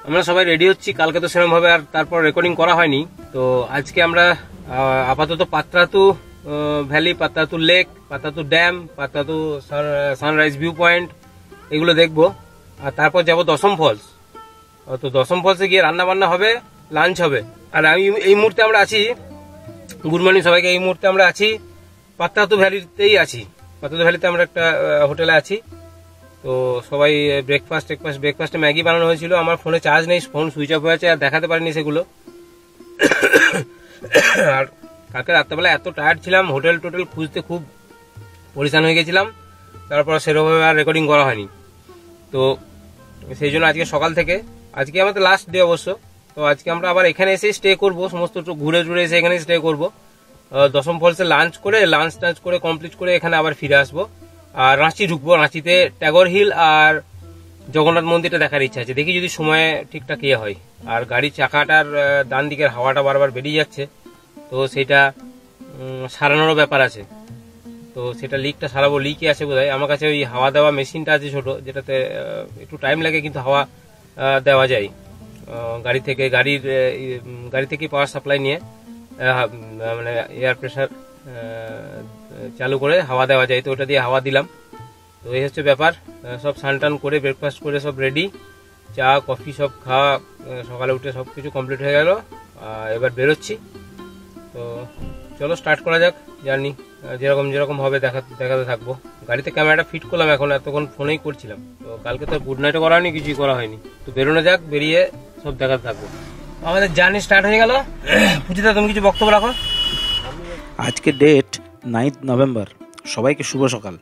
আমরা সবাই রেডি হচ্ছি। কালকে তো সেরকম ভাবে আর তারপর রেকর্ডিং করা হয়নি। তো আজকে আমরা আপাতত Patratu valley, Patratu lake, Patratu dam, Patratu sunrise view point এগুলো দেখবো। আর তারপর যাব দশম ফলস। তো দশম ফলসে গিয়ে রান্না বান্না হবে, লাঞ্চ হবে। আর আমি এই মুহূর্তে আমরা আছি, গুড মর্নিং সবাইকে। এই মুহূর্তে আমরা আছি পাত্রাতু ভ্যালিতেই আছি। পাত্রাতু ভ্যালিতে আমরা একটা হোটেলে আছি। তো সবাই ব্রেকফাস্টে ম্যাগি বানানো হয়েছিল। আমার ফোনে চার্জ নেই, ফোন সুইচ অফ হয়ে আছে, আর দেখাতে পারিনি সেগুলো। আর কালকে রাত্রেবেলা এত টায়ার্ড ছিলাম, হোটেল খুঁজতে খুব পরিশান হয়ে গেছিলাম। তারপর সেরকমভাবে আর রেকর্ডিং করা হয়নি। তো সেই জন্য আজকে সকাল থেকে, আজকে আমাদের লাস্ট ডে অবশ্য। তো আজকে আমরা আবার এখানে এসে স্টে করব, সমস্ত ঘুরে এসে এখানে স্টে করব। দশম ফলসে লাঞ্চ করে কমপ্লিট করে এখানে আবার ফিরে আসবো। আর রাঁচি ঢুকবো। রাঁচিতে ট্যাগর হিল আর জগন্নাথ মন্দিরটা দেখার ইচ্ছা আছে, দেখি যদি সময় ঠিকঠাক ইয়ে হয়। আর গাড়ির চাকাটার ডান দিকের হাওয়াটা বারবার বেরিয়ে যাচ্ছে, তো সেটা সারানোরও ব্যাপার আছে। তো সেটা লিকটা সারাবো, লিকই আছে বোধহয়। আমার কাছে ওই হাওয়া দেওয়া মেশিনটা আছে ছোট, যেটাতে একটু টাইম লাগে কিন্তু হাওয়া দেওয়া যায়। গাড়ি থেকে পাওয়ার সাপ্লাই নিয়ে মানে এয়ার প্রেসার চালু করে হাওয়া দেওয়া যায়। তো ওটা দিয়ে হাওয়া দিলাম। তো এই হচ্ছে ব্যাপার। সব স্নান করে ব্রেকফাস্ট করে সব রেডি, চা কফি সব খাওয়া, সকালে উঠে সবকিছু কমপ্লিট হয়ে গেল। এবার বেরোচ্ছি। তো চলো স্টার্ট করা যাক জার্নি। যেরকম হবে দেখাতে থাকবো। গাড়িতে ক্যামেরাটা ফিট করলাম, এখন এতক্ষণ ফোনেই করছিলাম। তো কালকে তো গুড নাইটও করা হয়নি, কিছুই করা হয়নি। তো বেরোনো যাক, বেরিয়ে সব দেখাতে থাকবো। আমাদের জার্নি স্টার্ট হয়ে গেল। পুজিদা, তুমি কিছু বক্তব্য রাখো। আজকে ডেট 9 নভেম্বর। সবাইকে শুভ সকাল।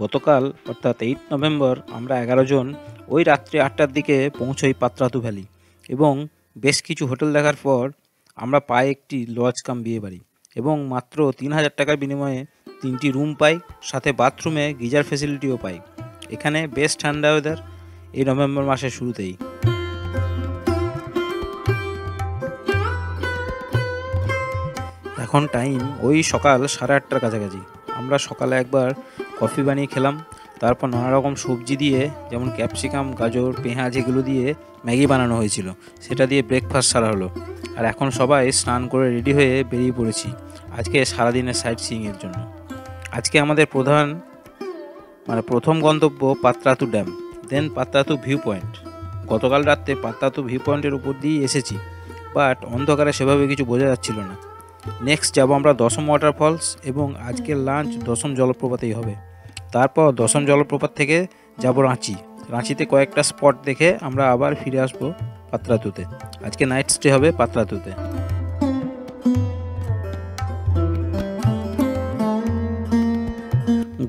গতকাল অর্থাৎ 8 নভেম্বর আমরা 11 জন ওই রাত্রি 8টার দিকে পৌঁছই পাত্রাতু ভ্যালি, এবং বেশ কিছু হোটেল দেখার পর আমরা পাই একটি লজ কাম বিয়ে বাড়ি, এবং মাত্র 3000 টাকার বিনিময়ে 3টি রুম পাই, সাথে বাথরুমে গিজার ফেসিলিটিও পাই। এখানে বেশ ঠান্ডা ওয়েদার এই নভেম্বর মাসের শুরুতেই। এখন টাইম ওই সকাল 8:30টার কাছাকাছি। আমরা সকালে একবার কফি বানিয়ে খেলাম, তারপর নানা রকম সবজি দিয়ে, যেমন ক্যাপসিকাম, গাজর, পেঁয়াজ এগুলো দিয়ে ম্যাগি বানানো হয়েছিল, সেটা দিয়ে ব্রেকফাস্ট সারা হলো। আর এখন সবাই স্নান করে রেডি হয়ে বেরিয়ে পড়েছি আজকে সারাদিনের সাইট সিইংয়ের জন্য। আজকে আমাদের প্রথম গন্তব্য পাত্রাতু ড্যাম, দেন পাত্রাতু ভিউ পয়েন্ট। গতকাল রাত্রে পাত্রাতু ভিউ পয়েন্টের উপর দিয়ে এসেছি, বাট অন্ধকারে সেভাবে কিছু বোঝা যাচ্ছিল না। নেক্সট যাব আমরা দশম ওয়াটারফলস, এবং আজকের লাঞ্চ দশম জলপ্রপাতেই হবে। তারপর দশম জলপ্রপাত থেকে যাব রাঁচিতে কয়েকটা স্পট দেখে আমরা আবার ফিরে আসবো পাত্রাতুতে। আজকে নাইট স্টে হবে পাত্রাতুতে।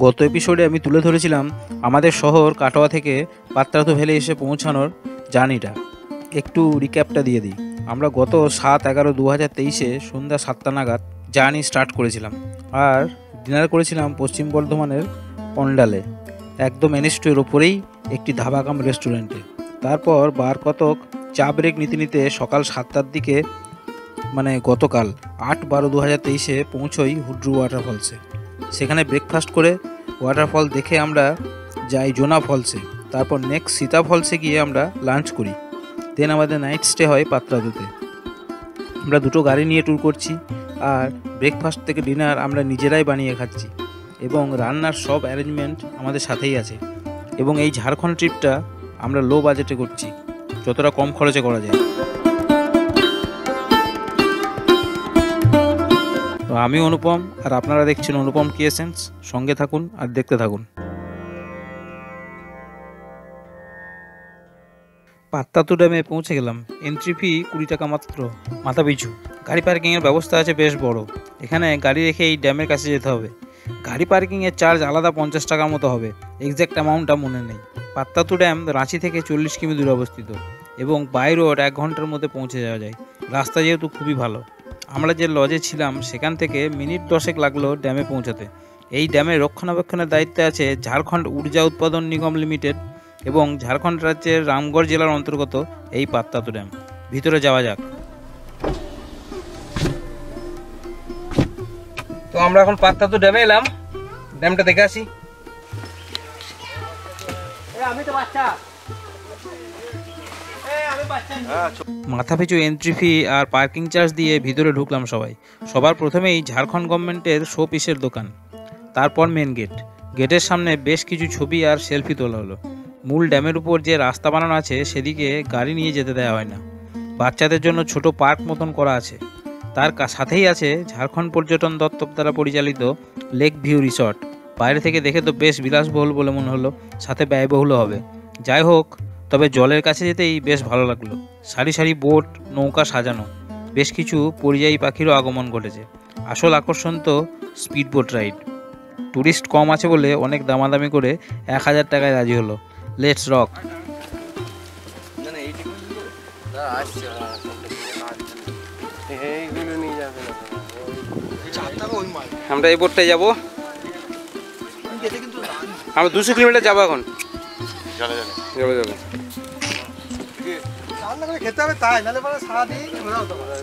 গত এপিসোডে আমি তুলে ধরেছিলাম আমাদের শহর কাটোয়া থেকে পাত্রাতু ভ্যালি এসে পৌঁছানোর জার্নিটা। একটু রিক্যাপটা দিয়ে দিই। আমরা গত 7/11/2023 সন্ধ্যা 7টা নাগাদ জার্নি স্টার্ট করেছিলাম, আর ডিনার করেছিলাম পশ্চিম বর্ধমানের পন্ডালে, একদম NH2 ওপরেই একটি ধাবা কাম রেস্টুরেন্টে। তারপর বার কতক চা ব্রেক নিতে সকাল 7টার দিকে, মানে গতকাল 8/12/2023 পৌঁছই হুড্রু ওয়াটারফলসে। সেখানে ব্রেকফাস্ট করে ওয়াটারফল দেখে আমরা যাই জোনা ফলসে। তারপর নেক্সট সীতা ফলসে গিয়ে আমরা লাঞ্চ করি। দেন আমাদের নাইট স্টে হয় পাত্রাতুতে। আমরা দুটো গাড়ি নিয়ে ট্যুর করছি, আর ব্রেকফাস্ট থেকে ডিনার আমরা নিজেরাই বানিয়ে খাচ্ছি, এবং রান্নার সব অ্যারেঞ্জমেন্ট আমাদের সাথেই আছে। এবং এই ঝাড়খণ্ড ট্রিপটা আমরা লো বাজেটে করছি, যতটা কম খরচে করা যায়। তো আমি অনুপম, আর আপনারা দেখছেন অনুপম ক্রিয়েশনস। সঙ্গে থাকুন আর দেখতে থাকুন। পাত্রাতু ড্যামে পৌঁছে গেলাম। এন্ট্রি ফি 20 টাকা মাত্র মাথা পিছু। গাড়ি পার্কিংয়ের ব্যবস্থা আছে বেশ বড়। এখানে গাড়ি রেখে এই ড্যামের কাছে যেতে হবে। গাড়ি পার্কিংয়ের চার্জ আলাদা 50 টাকার মতো হবে, এক্স্যাক্ট অ্যামাউন্টটা মনে নেই। পাত্রাতু ড্যাম রাঁচি থেকে 40 কিমি দূরে অবস্থিত, এবং বাই রোড 1 ঘন্টার মধ্যে পৌঁছে যাওয়া যায়। রাস্তা যেহেতু খুবই ভালো। আমরা যে লজে ছিলাম সেখান থেকে মিনিট 10 লাগলো ড্যামে পৌঁছাতে। এই ড্যামের রক্ষণাবেক্ষণের দায়িত্বে আছে ঝাড়খণ্ড ঊর্জা উৎপাদন নিগম লিমিটেড, এবং ঝাড়খণ্ড রাজ্যের রামগড় জেলার অন্তর্গত এই পাত্রাতু ড্যাম। ভিতরে যাওয়া যাক। তো আমরা এখন পাত্রাতু ড্যামে এলাম, ড্যামটা দেখে আসি। আমি তো বাচ্চা মাথাপিছু এন্ট্রি ফি আর পার্কিং চার্জ দিয়ে ভিতরে ঢুকলাম সবাই। সবার প্রথমেই ঝাড়খণ্ড গভর্নমেন্টের শো পিসের দোকান, তারপর মেন গেট। গেটের সামনে বেশ কিছু ছবি আর সেলফি তোলা হলো। মূল ড্যামের উপর যে রাস্তা বানানো আছে সেদিকে গাড়ি নিয়ে যেতে দেওয়া হয় না। বাচ্চাদের জন্য ছোট পার্ক মতন করা আছে। তার সাথেই আছে ঝাড়খণ্ড পর্যটন দপ্তর দ্বারা পরিচালিত লেক ভিউ রিসর্ট। বাইরে থেকে দেখে তো বেশ বিলাসবহুল বলে মনে হলো, সাথে ব্যয়বহুলও হবে। যাই হোক, তবে জলের কাছে যেতেই বেশ ভালো লাগলো। সারি সারি বোট, নৌকা সাজানো, বেশ কিছু পরিযায়ী পাখিরও আগমন ঘটেছে। আসল আকর্ষণ তো স্পিড বোট রাইড। ট্যুরিস্ট কম আছে বলে অনেক দামাদামি করে 1000 টাকায় রাজি হলো। Let's rock. আমরা এই বোটটায় যাবো। আমরা 200 কিলোমিটার যাবো এখন। যাবো যাবো। খেতে হবে তাই, নাহলে পরে সারাদিন ঘোরা হতে পারে।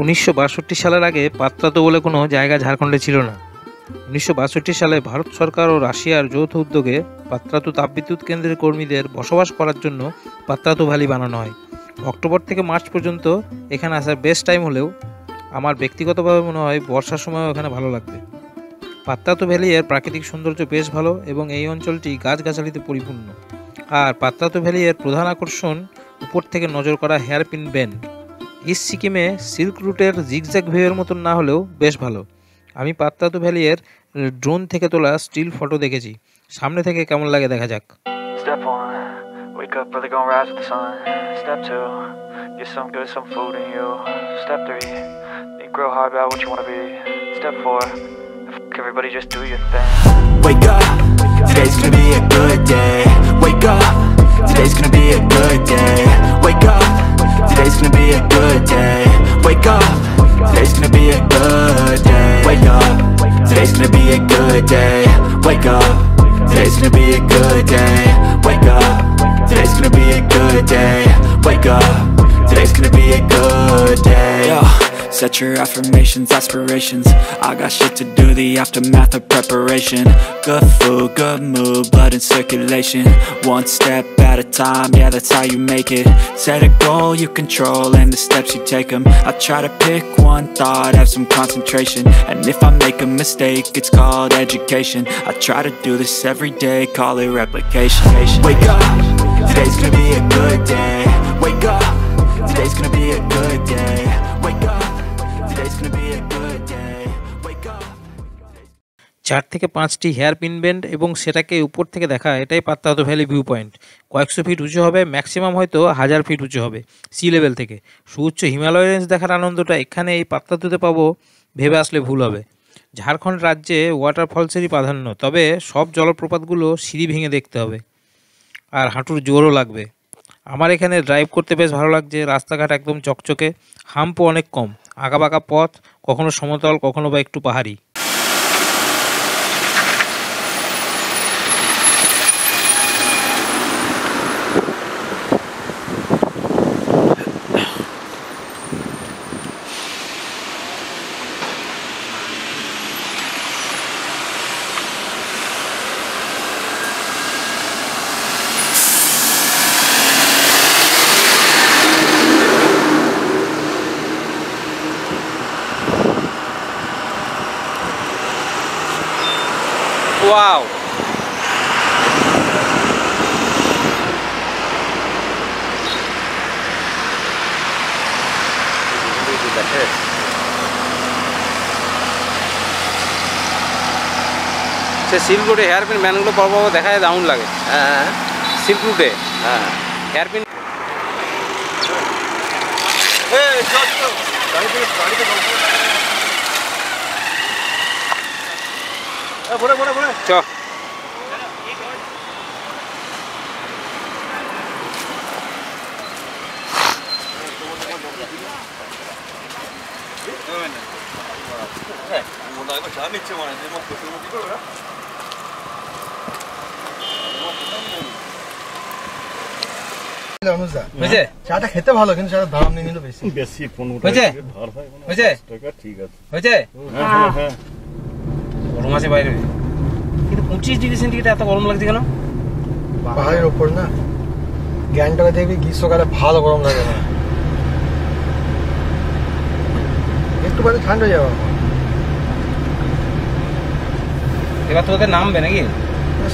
উনিশশো সালের আগে পাত্রাতো বলে কোনো জায়গা ঝাড়খণ্ডে ছিল না। 1962 সালে ভারত সরকার ও রাশিয়ার যৌথ উদ্যোগে পাত্রাতু তাপবিদ্যুৎ কেন্দ্রের কর্মীদের বসবাস করার জন্য পাত্রাতু ভ্যালি বানানো হয়। অক্টোবর থেকে মার্চ পর্যন্ত এখানে আসার বেস্ট টাইম হলেও আমার ব্যক্তিগতভাবে মনে হয় বর্ষার সময়ও এখানে ভালো লাগবে। পাত্রাতু ভ্যালি এর প্রাকৃতিক সৌন্দর্য বেশ ভালো এবং এই অঞ্চলটি গাছগাছালিতে পরিপূর্ণ। আর পাত্রাতু ভ্যালি এর প্রধান আকর্ষণ উপর থেকে নজর করা হেয়ারপিন বেন্ড। ইস্ট সিকিমে সিল্ক রুটের জিগজ্যাগ ভিউয়ের মতন না হলেও বেশ ভালো। আমি পাত্রাতু ভ্যালি এর ড্রোন থেকে তোলা স্টিল ফটো দেখেছি, সামনে থেকে কেমন লাগে দেখা যাক। Step 1, wake up early, gonna rise with the sun. Step 2, get some good, some food in you. Step 3, think real hard about what you wanna be. Step 4, fuck everybody, just do your thing. Wake up, today's gonna be a good day. Wake up, today's gonna be a good day. Wake up, today's gonna be a good day. Wake up, today's gonna be a good day. Wake up, today's gonna be a good day. Wake up, today's gonna be a good day. Wake up, today's gonna be a good day. Wake up, today's gonna be a good day. Yo, set your affirmations, aspirations. I got shit to do, the aftermath of preparation. Good food, good mood, blood in circulation. One step at a time, yeah, that's how you make it. Set a goal you control and the steps you take them. I try to pick one thought, have some concentration. And if I make a mistake, it's called education. I try to do this every day, call it replication. Wake up, today's gonna be a good day. Wake up, today's gonna be a good day. Wake up, today's gonna be a good day. Wake up. 4 থেকে 5টি hairpin bend এবং সেটাকে উপর থেকে দেখা, এটাই Patratu valley view point. কয়েকশো fit উঁচু হবে, ম্যাক্সিমাম হয়তো 1000 ফিট উঁচু হবে সি লেভেল থেকে। সুউচ্চ হিমালয় রেঞ্জ দেখার আনন্দটা এখানে এই পাত্রাতুতে পাবো ভেবে আসলে ভুল হবে। ঝাড়খণ্ড রাজ্যে ওয়াটারফলসেরই প্রাধান্য, তবে সব জলপ্রপাতগুলো সিঁড়ি ভেঙে দেখতে হবে আর হাঁটুর জোরও লাগবে। আমার এখানে ড্রাইভ করতে বেশ ভালো লাগছে, রাস্তাঘাট একদম চকচকে, হাম্পও অনেক কম, আঁকাবাঁকা পথ, কখনো সমতল কখনো বা একটু পাহাড়ি। ওয়াও, সে সিল্ক রুটে হেয়ারপিন ম্যানগুলো বড় বড় দেখা যায়, দারুণ লাগে। হ্যাঁ, সিল্ক রুটে হেয়ারপিন। চ অনুজা হয়েছে, চাটা খেতে ভালো, কিন্তু চাটা দাম নিয়ে নিল বেশি। বেশি 15 হয়েছে? টাকা ধার হয়, হয়েছে? 10 টাকা ঠিক আছে। হয়েছে। হ্যাঁ হ্যাঁ গরম আছে বাইরে, কিন্তু 25 ডিগ্রি সেন্টিগ্রেড এত গরম লাগছে কেন? পাহাড়ের ওপর না, গ্যাংটকে দেখবি গ্রীষ্মকালে ভালো গরম লাগে না, একটু পরে ঠান্ডা হয়ে যাবে। এবার তো ওদের নামবে নাকি?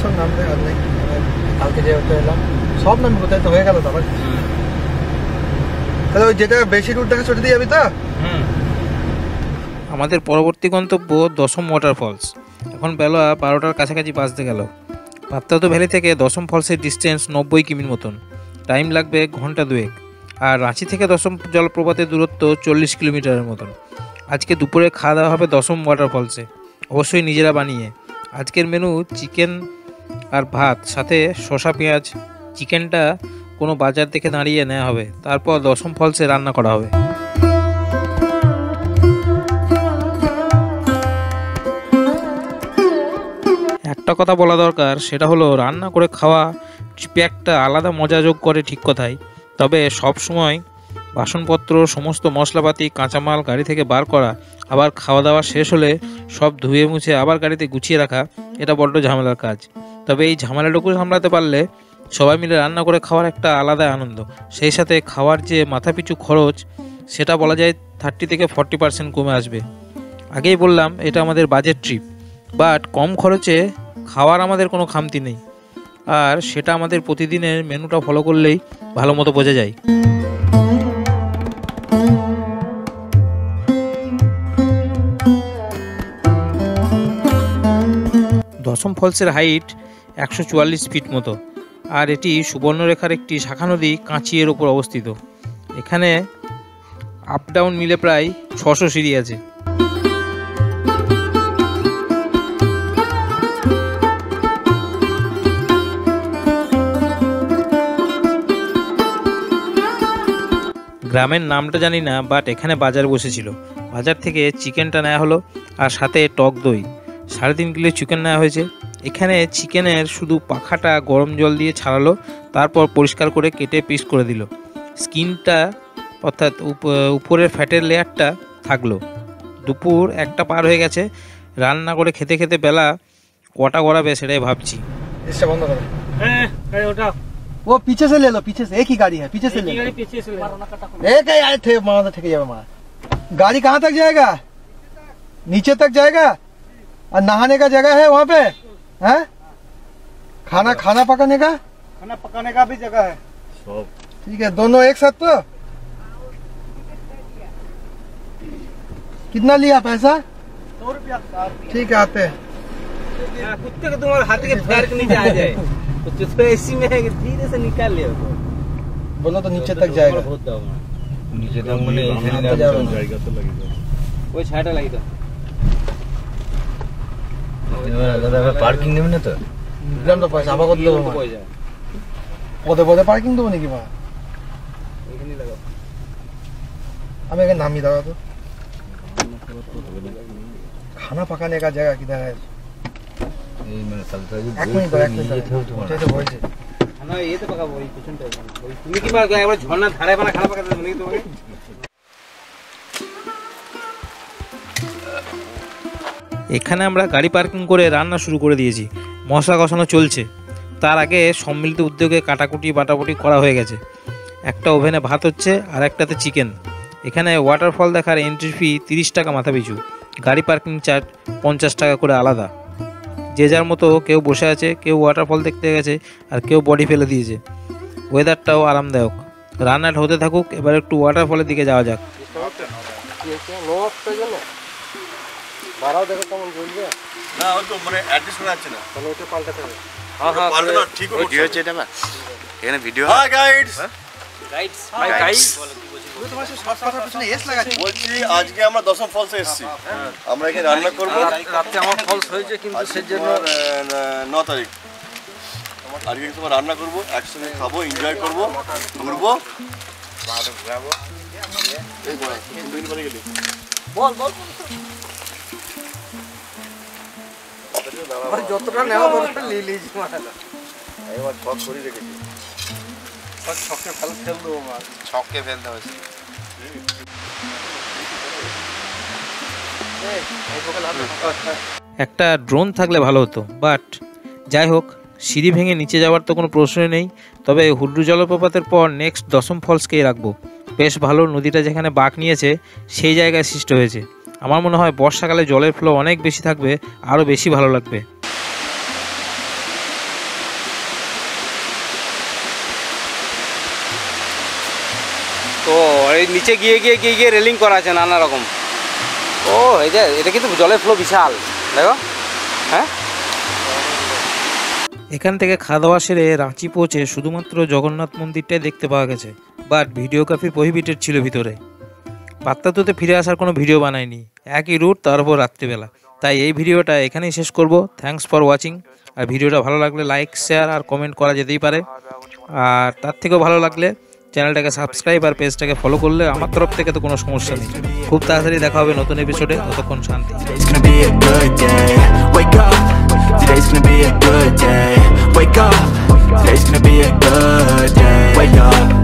সব নামবে আর নেই, কালকে যেহেতু এলাম সব নামবে, কোথায় তো হয়ে গেল তো আবার। তাহলে ওই যেটা বেশি রুট দেখা চলে দিয়ে যাবি তো। আমাদের পরবর্তী গন্তব্য দশম ওয়াটারফলস। এখন বেলা 12টার কাছাকাছি বাজতে গেল। পাত্রাতু ভ্যালি থেকে দশম ফলসের ডিস্টেন্স 90 কিমির মতন, টাইম লাগবে ঘন্টা 2। আর রাঁচি থেকে দশম জলপ্রপাতের দূরত্ব 40 কিলোমিটারের মতন। আজকে দুপুরে খাওয়া দাওয়া হবে দশম ওয়াটারফলসে, অবশ্যই নিজেরা বানিয়ে। আজকের মেনু চিকেন আর ভাত, সাথে শসা পেঁয়াজ। চিকেনটা কোনো বাজার থেকে দাঁড়িয়ে নেওয়া হবে, তারপর দশম ফলসে রান্না করা হবে। একটা কথা বলা দরকার, সেটা হলো রান্না করে খাওয়া ট্রিপে একটা আলাদা মজা যোগ করে, ঠিক কথাই। তবে সব সময় বাসনপত্র, সমস্ত মশলাপাতি, কাঁচামাল গাড়ি থেকে বার করা, আবার খাওয়া দাওয়া শেষ হলে সব ধুয়ে মুছে আবার গাড়িতে গুছিয়ে রাখা, এটা বড্ড ঝামেলার কাজ। তবে এই ঝামেলাটুকু সামলাতে পারলে সবাই মিলে রান্না করে খাওয়ার একটা আলাদা আনন্দ, সেই সাথে খাওয়ার যে মাথাপিছু খরচ সেটা বলা যায় 30 থেকে 40% কমে আসবে। আগেই বললাম এটা আমাদের বাজেট ট্রিপ, বাট কম খরচে খাওয়ার আমাদের কোনো খামতি নেই, আর সেটা আমাদের প্রতিদিনের মেনুটা ফলো করলেই ভালো মতো বোঝা যায়। দশম ফলসের হাইট 144 ফিট মতো, আর এটি সুবর্ণরেখার একটি শাখা নদী কাঁচিয়ের ওপর অবস্থিত। এখানে আপ ডাউন মিলে প্রায় 600 সিঁড়ি আছে। গ্রামের নামটা জানি না, বাট এখানে বাজার বসেছিল। বাজার থেকে চিকেনটা নেওয়া হলো আর সাথে টক দই। 3.5 কিলো চিকেন নেওয়া হয়েছে। এখানে চিকেনের শুধু পাখাটা গরম জল দিয়ে ছাড়ালো, তারপর পরিষ্কার করে কেটে পিস করে দিল। স্কিনটা অর্থাৎ উপরের ফ্যাটের লেয়ারটা থাকলো। দুপুর 1টা পার হয়ে গেছে। রান্না করে খেতে খেতে বেলা কটা গড়াবে সেটাই ভাবছি। इससे बंद करो। ওটা वो पीछे से ले लो, पीछे से एक ही गाड़ी है, पीछे से ले लो। एक ही आए थे मारा ठेके जाए मारा। गाड़ी कहाँ तक जाएगा? नीचे तक जाएगा और नहाने का जगह है वहाँ पे है? खाना पकाने का भी जगह है। ठीक है, दोनों एक साथ। तो कितना लिया पैसा? 100 रुपया। ठीक है, आते हैं। कुत्ते को तुम्हारे हाथ के पैर के नीचे आ जाए तो ऐसी में धीरे से निकाल ले। बोलो तो नीचे तक जाएगा। नीचे तक मैंने जाएगा तो लगेगा वो छाटा लगी तो पार्किंग नहीं ना तो एकदम तो पैसा आवा को दो बोले पार्किंग दो नहीं की वहाँ नहीं लगा। हमें का नाम ही लगा। तो खाना पकाने का जगह किधर है? एक मिनट खाना ये तो पका वही किचन टाइप वही তুমি কি পারো একবার ঝর্ণা ধারে বানা খানা পাকাতে দেব নাকি তোমাকে? এখানে আমরা গাড়ি পার্কিং করে রান্না শুরু করে দিয়েছি। মশলা কষানো চলছে। তার আগে সম্মিলিত উদ্যোগে কাটাকুটি বাটাকুটি করা হয়ে গেছে। একটা ওভেনে ভাত হচ্ছে আর একটাতে চিকেন। এখানে ওয়াটারফল দেখার এন্ট্রি ফি 30 টাকা মাথা পিছু। গাড়ি পার্কিং চার্জ 50 টাকা করে আলাদা। যে যার মতো কেউ বসে আছে, কেউ ওয়াটারফল দেখতে গেছে, আর কেউ বডি ফেলে দিয়েছে। ওয়েদারটাও আরামদায়ক। রান্নাটা হতে থাকুক, এবার একটু ওয়াটারফলের দিকে যাওয়া যাক। বলছি আজকে আমরা দশম ফলসে এসেছি। আমরা এখানে রান্না করবো। রাতে আমার ফলস হয়েছে কিন্তু সেজন্য 9 তারিখ আজকে তোমার রান্না করবো, একসঙ্গে খাবো, এনজয় করবো, ঘুরবো। যতটা নেওয়া দরকার নিয়ে নিয়েছি। এবার ছক করে রেখেছি। ছকে ফেল দেবো মাছ, ছকে ফেলতে হয়েছে। একটা ড্রোন থাকলে ভালো হতো, বাট যাই হোক, সিঁড়ি ভেঙে নিচে যাওয়ার তো কোনো প্রশ্নই নেই। তবে হুড্রু জলপ্রপাতের পর নেক্সট দশম ফলসকেই রাখবো। বেশ ভালো, নদীটা যেখানে বাঁক নিয়েছে সেই জায়গায় সৃষ্টি হয়েছে। আমার মনে হয় বর্ষাকালে জলের ফ্লো অনেক বেশি থাকবে, আরও বেশি ভালো লাগবে। তো এই নিচে গিয়ে গিয়ে গিয়ে গিয়ে রেলিং করা আছে নানা রকম। ও এই যে এটা কিন্তু জলের ফ্লো বিশাল, দেখো। হ্যাঁ, এখান থেকে খাওয়া দাওয়া সেরে রাঁচি পৌঁছে শুধুমাত্র জগন্নাথ মন্দিরটাই দেখতে পাওয়া গেছে, বাট ভিডিওগ্রাফি প্রহিবিটেড ছিল ভিতরে। পাত্তাতুতে ফিরে আসার কোনো ভিডিও বানাইনি, একই রুট, তার উপর রাত্রিবেলা। তাই এই ভিডিওটা এখানেই শেষ করব। Thanks for watching. আর ভিডিওটা ভালো লাগলে লাইক, শেয়ার আর কমেন্ট করা যেতেই পারে। আর তার থেকেও ভালো লাগলে চ্যানেলটাকে সাবস্ক্রাইব আর পেজটাকে ফলো করলে আমার তরফ থেকে তো কোনো সমস্যা নেই। খুব তাড়াতাড়ি দেখা হবে নতুন এপিসোডে। ততক্ষণ শান্তি। Today's gonna be a good day. Wake up. Today's gonna be a good day. Wake up. Today's gonna be a good day. Wake up.